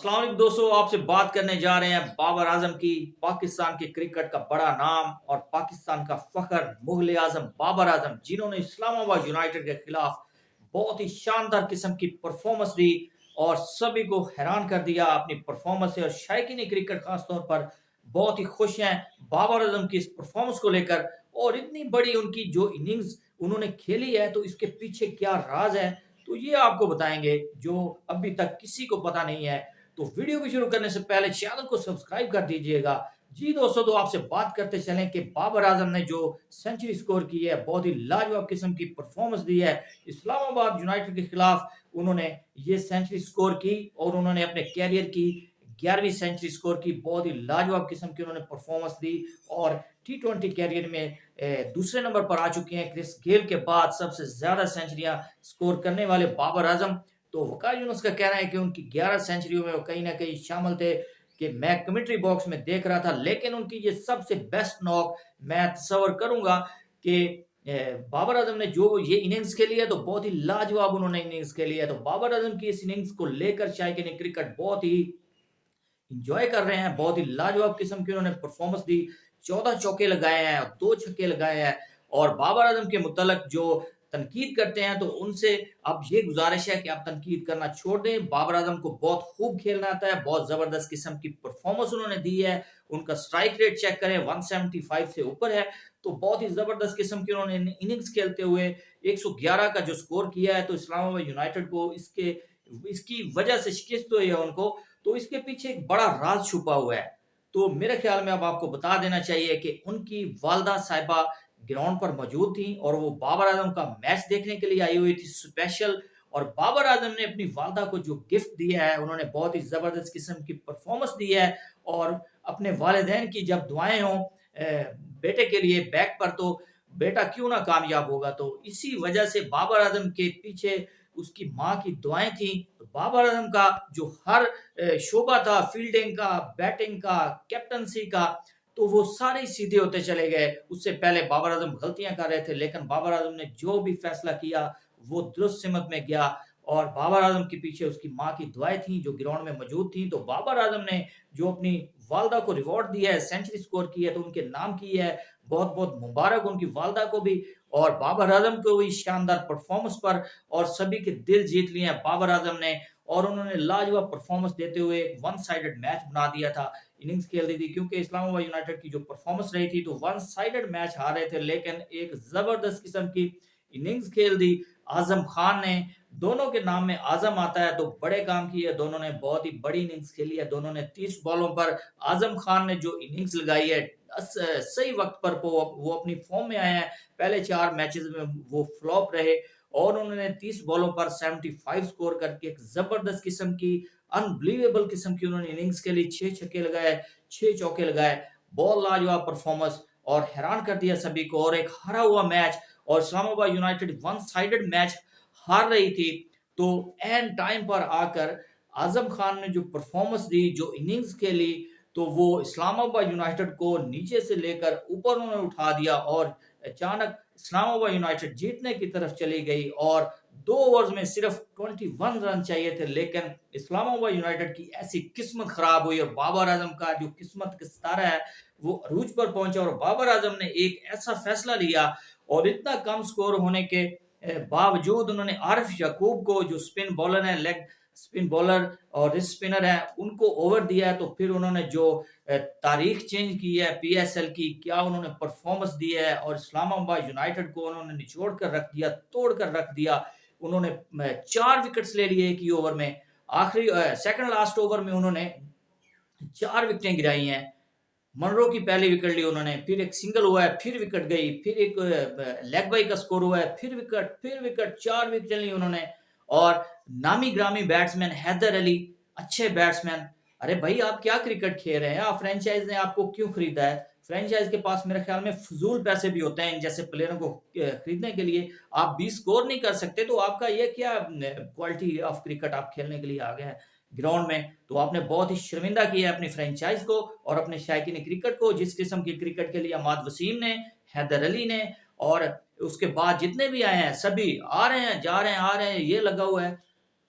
अस्सलाम वालेकुम दोस्तों, आपसे बात करने जा रहे हैं बाबर आजम की। पाकिस्तान के क्रिकेट का बड़ा नाम और पाकिस्तान का फख्र मुगल आजम बाबर आजम, जिन्होंने इस्लामाबाद यूनाइटेड के खिलाफ बहुत ही शानदार किस्म की परफॉर्मेंस दी और सभी को हैरान कर दिया अपनी परफॉर्मेंस से। और शायकीन क्रिकेट खासतौर पर बहुत ही खुश हैं बाबर आजम की इस परफॉर्मेंस को लेकर। और इतनी बड़ी उनकी जो इनिंग्स उन्होंने खेली है, तो इसके पीछे क्या राज है, तो ये आपको बताएंगे जो अभी तक किसी को पता नहीं है। तो वीडियो को शुरू करने से पहले चैनल को सब्सक्राइब कर दीजिएगा। जी दोस्तों, तो आपसे बात करते चलें कि बाबर आजम ने जो सेंचुरी स्कोर की है, बहुत ही लाजवाब किस्म की परफॉर्मेंस दी है इस्लामाबाद यूनाइटेड के खिलाफ। उन्होंने ये सेंचुरी स्कोर की और उन्होंने अपने कैरियर की 11वीं सेंचुरी स्कोर की। बहुत ही लाजवाब किस्म की उन्होंने परफॉर्मेंस दी और टी20 कैरियर में दूसरे नंबर पर आ चुके हैं। क्रिस गेल के बाद सबसे ज्यादा सेंचुरियां स्कोर करने वाले बाबर आजम। तो वकार यूनुस का कहना है कि उनकी 11 सेंचुरियों में वो कहीं ना कहीं शामिल थे कि मैं कमेंट्री बॉक्स में देख रहा था, लेकिन उनकी ये सबसे बेस्ट नॉक मैं तस्वर करूंगा कि बाबर आजम ने जो ये इनिंग्स खेली है, तो बहुत ही लाजवाब उन्होंने इनिंग्स खेली है। तो बाबर आजम की इस इनिंग्स को लेकर शायकीन ने क्रिकेट बहुत ही इंजॉय कर रहे हैं। बहुत ही लाजवाब किस्म की उन्होंने परफॉर्मेंस दी। 14 चौके लगाए हैं, 2 छक्के लगाए हैं। और बाबर आजम के मुतलक जो तनकीद करते हैं, तो उनसे अब ये गुजारिश है कि आप तनकीद करना छोड़ दें। बाबर आजम को बहुत खूब खेलना आता है, बहुत जबरदस्त किस्म की परफॉर्मेंस उन्होंने दी है। उनका स्ट्राइक रेट चेक करें, 175 से ऊपर है। तो बहुत ही जबरदस्त किस्म की उन्होंने इनिंग्स खेलते हुए 111 का जो स्कोर किया है, तो इस्लामाबाद यूनाइटेड को इसकी वजह से शिकस्त हुई है उनको। तो इसके पीछे एक बड़ा राज छुपा हुआ है। तो मेरे ख्याल में अब आपको बता देना चाहिए कि उनकी वालदा साहिबा ग्राउंड पर मौजूद थी और वो बाबर आजम का मैच देखने के लिए आई हुई थी स्पेशल। और बाबर आजम ने अपनी वालदा को जो गिफ्ट दिया है, उन्होंने बहुत ही जबरदस्त किस्म की परफॉर्मेंस दी है। और अपने वालिदैन की जब दुआएं हों बेटे के लिए बैक पर, तो बेटा क्यों ना कामयाब होगा। तो इसी वजह से बाबर आजम के पीछे उसकी माँ की दुआएं थी। तो बाबर आजम का जो हर शोबा था, फील्डिंग का, बैटिंग का, कैप्टनसी का, तो वो सारे ही सीधे होते चले गए। उससे पहले बाबर आजम गलतियां कर रहे थे, लेकिन बाबर आजम ने जो भी फैसला किया वो दुरुस्त सिमत में गया। और बाबर आजम के पीछे उसकी माँ की दुआएं थी जो ग्राउंड में मौजूद थी। तो बाबर आजम ने जो अपनी वालदा को रिवॉर्ड दिया है, सेंचुरी स्कोर की है, तो उनके नाम की है। बहुत बहुत मुबारक उनकी वालदा को भी और बाबर आजम को भी शानदार परफॉर्मेंस पर। और सभी के दिल जीत लिए हैं बाबर आजम ने। और उन्होंने लाजवाब परफॉर्मेंस देते हुए वन साइडेड मैच बना दिया था, इनिंग्स खेल दी थी। क्योंकि इस्लामाबाद यूनाइटेड की जो परफॉर्मेंस रही थी, तो वन साइडेड मैच हार रहे थे, लेकिन एक जबरदस्त किस्म की इनिंग्स खेल दी आजम खान ने। दोनों के नाम में आजम आता है, तो बड़े काम किए दोनों ने, बहुत ही बड़ी इनिंग्स खेली है दोनों ने। 30 बॉलों पर आजम खान ने जो इनिंग्स लगाई है, सही वक्त पर वो अपनी फॉर्म में आए हैं। पहले 4 मैचेस में वो फ्लॉप रहे और उन्होंने 30 बॉलों पर 75 स्कोर करके एक जबरदस्त किस्म की, अनबिलीवेबल किस्म की उन्होंने इनिंग्स खेली। 6 छक्के लगाए, 6 चौके लगाए, बहुत लाजवाब परफॉर्मेंस और हैरान कर दिया सभी को। और एक हारा हुआ मैच और Islamabad United one sided match हार रही थी, तो एंड टाइम पर आकर आजम खान ने जो परफॉर्मेंस दी, जो इनिंग्स खेली, तो वो इस्लामाबाद यूनाइटेड को नीचे से लेकर ऊपर उन्होंने उठा दिया। और अचानक इस्लामाबाद यूनाइटेड जीतने की तरफ चली गई और 2 ओवर्स में सिर्फ 21 रन चाहिए थे, लेकिन इस्लामाबाद यूनाइटेड की ऐसी किस्मत खराब हुई और बाबर आजम का जो किस्मत का सितारा है वो अरूज पर पहुंचा। और बाबर आजम ने एक ऐसा फैसला लिया और इतना कम स्कोर होने के बावजूद उन्होंने आरिफ याकूब को, जो स्पिन बॉलर है, लेग स्पिन बॉलर और स्पिनर है, उनको ओवर दिया है। तो फिर उन्होंने जो तारीख चेंज की है पीएसएल की, क्या उन्होंने परफॉर्मेंस दी है और इस्लामाबाद यूनाइटेड को उन्होंने निचोड़ कर रख दिया, तोड़ कर रख दिया। उन्होंने 4 विकेट्स ले लिए एक ही ओवर में। आखिरी सेकंड लास्ट ओवर में उन्होंने 4 विकेटें गिराई हैं। मनरो की पहली विकेट ली उन्होंने, फिर एक सिंगल हुआ है, फिर विकेट गई, फिर एक लेग बाई का स्कोर हुआ है, फिर विकेट, फिर विकेट, 4 विकेट ली उन्होंने। और नामी ग्रामी बैट्समैन हैदर अली, अच्छे बैट्समैन, अरे भाई आप क्या क्रिकेट खेल रहे हैं, आप फ्रेंचाइज ने आपको क्यों खरीदा है। फ्रेंचाइज के पास मेरे ख्याल में फजूल पैसे भी होते हैं इन जैसे प्लेयरों को खरीदने के लिए। आप 20 स्कोर नहीं कर सकते, तो आपका ये क्या क्वालिटी ऑफ क्रिकेट आप खेलने के लिए आ गया है ग्राउंड में। तो आपने बहुत ही शर्मिंदा किया है अपनी फ्रेंचाइज को और अपने शायकीन क्रिकेट को। जिस किस्म की क्रिकेट के लिए अमाद वसीम ने, हैदर अली ने और उसके बाद जितने भी आए हैं, सभी आ रहे हैं, जा रहे हैं, आ रहे हैं, ये लगा हुआ है।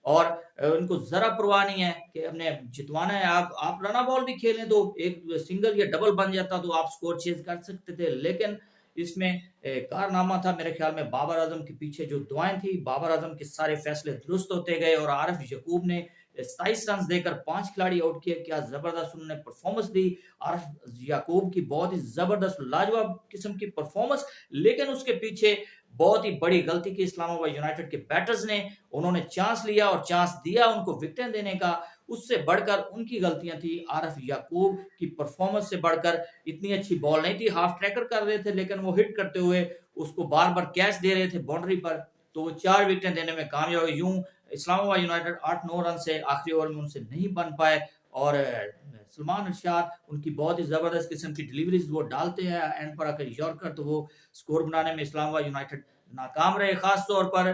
और उनको ज़रा परवाह नहीं है कि हमने जितवाना है। आप रन बॉल भी खेलें तो एक सिंगल या डबल बन जाता तो आप स्कोर चेज़ कर सकते थे। लेकिन इसमें कारनामा था मेरे ख़्याल में बाबर आज़म के पीछे जो दुआएँ थी, बाबर आज़म के सारे फ़ैसले दुरुस्त होते गए और आरिफ यकूब ने 27 रन्स देकर 5 खिलाड़ी आउट किए। क्या ज़बरदस्त उन्होंने परफ़ॉर्मेंस दी। आरिफ याकूब की बहुत ही ज़बरदस्त लाजवाब किस्म की परफ़ॉर्मेंस, लेकिन उसके पीछे बहुत ही बड़ी गलती की इस्लामाबाद यूनाइटेड के बैटर्स ने। उन्होंने चांस लिया और चांस दिया उनको विकेटें देने का, उससे बढ़कर उनकी गलतियां थी। आरिफ याकूब की परफॉर्मेंस से बढ़कर इतनी अच्छी बॉल नहीं थी। हाफ ट्रैकर कर रहे थे लेकिन वो हिट करते हुए उसको बार बार कैच दे रहे थे बाउंड्री पर, तो वो 4 विकेटें देने में कामयाब हुए। यूं इस्लामाबाद यूनाइटेड 8-9 रन से आखिरी ओवर में उनसे नहीं बन पाए। और सलमान अरशाद उनकी बहुत ही ज़बरदस्त किस्म की डिलीवरीज वो डालते हैं एंड पर आकर यॉर्कर, तो वो स्कोर बनाने में इस्लामाबाद यूनाइटेड नाकाम रहे। खास तौर पर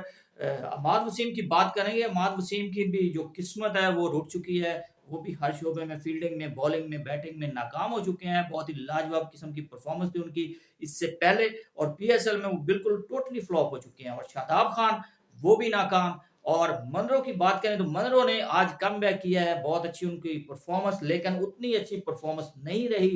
अमाद वसीम की बात करेंगे। अमाद वसीम की भी जो किस्मत है वो रुक चुकी है। वो भी हर शोबे में, फील्डिंग में, बॉलिंग में, बैटिंग में नाकाम हो चुके हैं। बहुत ही लाजवाब किस्म की परफॉर्मेंस थी उनकी इससे पहले, और पीएसएल में वो बिल्कुल टोटली फ्लॉप हो चुके हैं। और शादाब खान वो भी नाकाम। और मनरो की बात करें तो मनरो ने आज कमबैक किया है, बहुत अच्छी उनकी परफॉर्मेंस, लेकिन उतनी अच्छी परफॉर्मेंस नहीं रही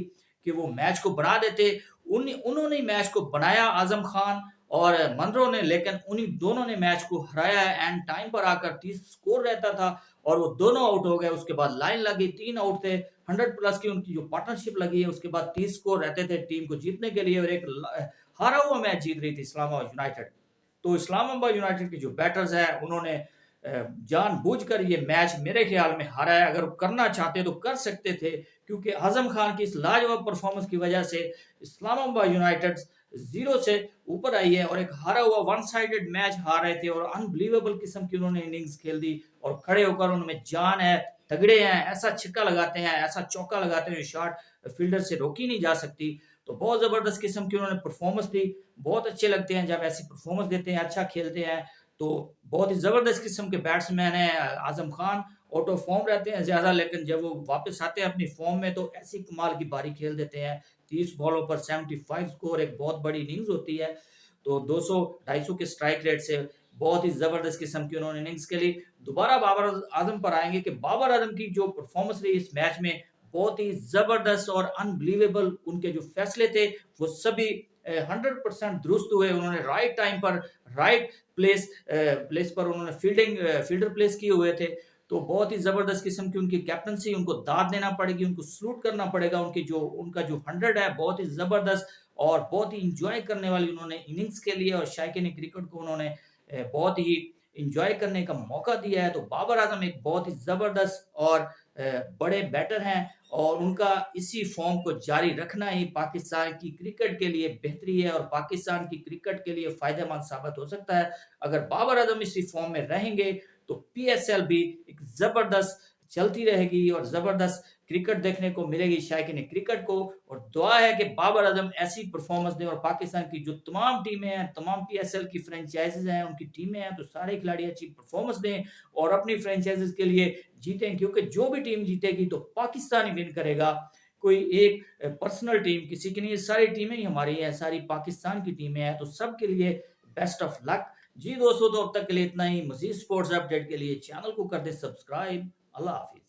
कि वो मैच को बना देते। उन्होंने मैच को बनाया, आजम खान और मनरो ने, लेकिन उन्हीं दोनों ने मैच को हराया है। एंड टाइम पर आकर 30 स्कोर रहता था और वो दोनों आउट हो गए। उसके बाद लाइन लगी, 3 आउट थे, 100 प्लस की उनकी जो पार्टनरशिप लगी है, उसके बाद 30 स्कोर रहते थे टीम को जीतने के लिए, और एक हारा हुआ मैच जीत रही थी इस्लामाबाद यूनाइटेड। तो इस्लामाबाद यूनाइटेड के जो बैटर्स हैं उन्होंने जानबूझकर ये मैच मेरे ख्याल में हारा है। अगर करना चाहते तो कर सकते थे, क्योंकि आजम खान की इस लाजवाब परफॉर्मेंस की वजह से इस्लामाबाद यूनाइटेड 0 से ऊपर आई है और एक हारा हुआ वन साइडेड मैच हार रहे थे, और अनबिलीवेबल किस्म की उन्होंने इनिंग्स खेल दी और खड़े होकर उनमें जान है, तगड़े हैं, ऐसा छक्का लगाते हैं, ऐसा चौका लगाते हैं, शॉट फील्डर से रोकी नहीं जा सकती। तो बहुत जबरदस्त किस्म की उन्होंने परफॉर्मेंस दी। बहुत अच्छे लगते हैं जब ऐसी परफॉर्मेंस देते हैं, अच्छा खेलते हैं। तो बहुत ही जबरदस्त किस्म के बैट्समैन है Azam Khan. Out of form रहते हैं ज्यादा, लेकिन जब वो वापस आते हैं अपनी फॉर्म में तो ऐसी कमाल की बारी खेल देते हैं। 30 बॉलों पर 75 स्कोर एक बहुत बड़ी इनिंग्स होती है। तो 200 250 के स्ट्राइक रेट से बहुत ही जबरदस्त किस्म की उन्होंने इनिंग्स खेली। दोबारा बाबर आजम पर आएंगे कि बाबर आजम की जो परफॉर्मेंस रही इस मैच में, बहुत ही जबरदस्त और अनबिलीवेबल। उनके जो फैसले थे वो सभी 100% दुरुस्त हुए। उन्होंने राइट टाइम पर राइट प्लेस पर उन्होंने फील्डर प्लेस किए हुए थे। तो बहुत ही जबरदस्त किस्म की उनकी कैप्टनसी, उनको दाद देना पड़ेगी, उनको सलूट करना पड़ेगा। उनका जो 100 है बहुत ही जबरदस्त और बहुत ही इंजॉय करने वाली उन्होंने इनिंग्स के लिए, और शायकीन क्रिकेट को उन्होंने बहुत ही इंजॉय करने का मौका दिया है। तो बाबर आजम एक बहुत ही जबरदस्त और बड़े बैटर हैं, और उनका इसी फॉर्म को जारी रखना ही पाकिस्तान की क्रिकेट के लिए बेहतरी है और पाकिस्तान की क्रिकेट के लिए फायदेमंद साबित हो सकता है। अगर बाबर आजम इसी फॉर्म में रहेंगे तो पीएसएल भी एक जबरदस्त चलती रहेगी और जबरदस्त क्रिकेट देखने को मिलेगी शायकीन क्रिकेट को। और दुआ है कि बाबर आजम ऐसी परफॉर्मेंस दें और पाकिस्तान की जो तमाम टीमें हैं, तमाम पीएसएल की फ्रेंचाइजीज हैं, उनकी टीमें हैं, तो सारे खिलाड़ी अच्छी परफॉर्मेंस दें और अपनी फ्रेंचाइजीज के लिए जीतें, क्योंकि जो भी टीम जीतेगी तो पाकिस्तान ही विन करेगा। कोई एक पर्सनल टीम किसी की नहीं है, सारी टीमें ही हमारी हैं, सारी पाकिस्तान की टीमें हैं। तो सबके लिए बेस्ट ऑफ लक। जी दोस्तों, तो अब तक के लिए इतना ही। मजीद स्पोर्ट्स अपडेट के लिए चैनल को कर दे सब्सक्राइब। अल्लाह हाफिज।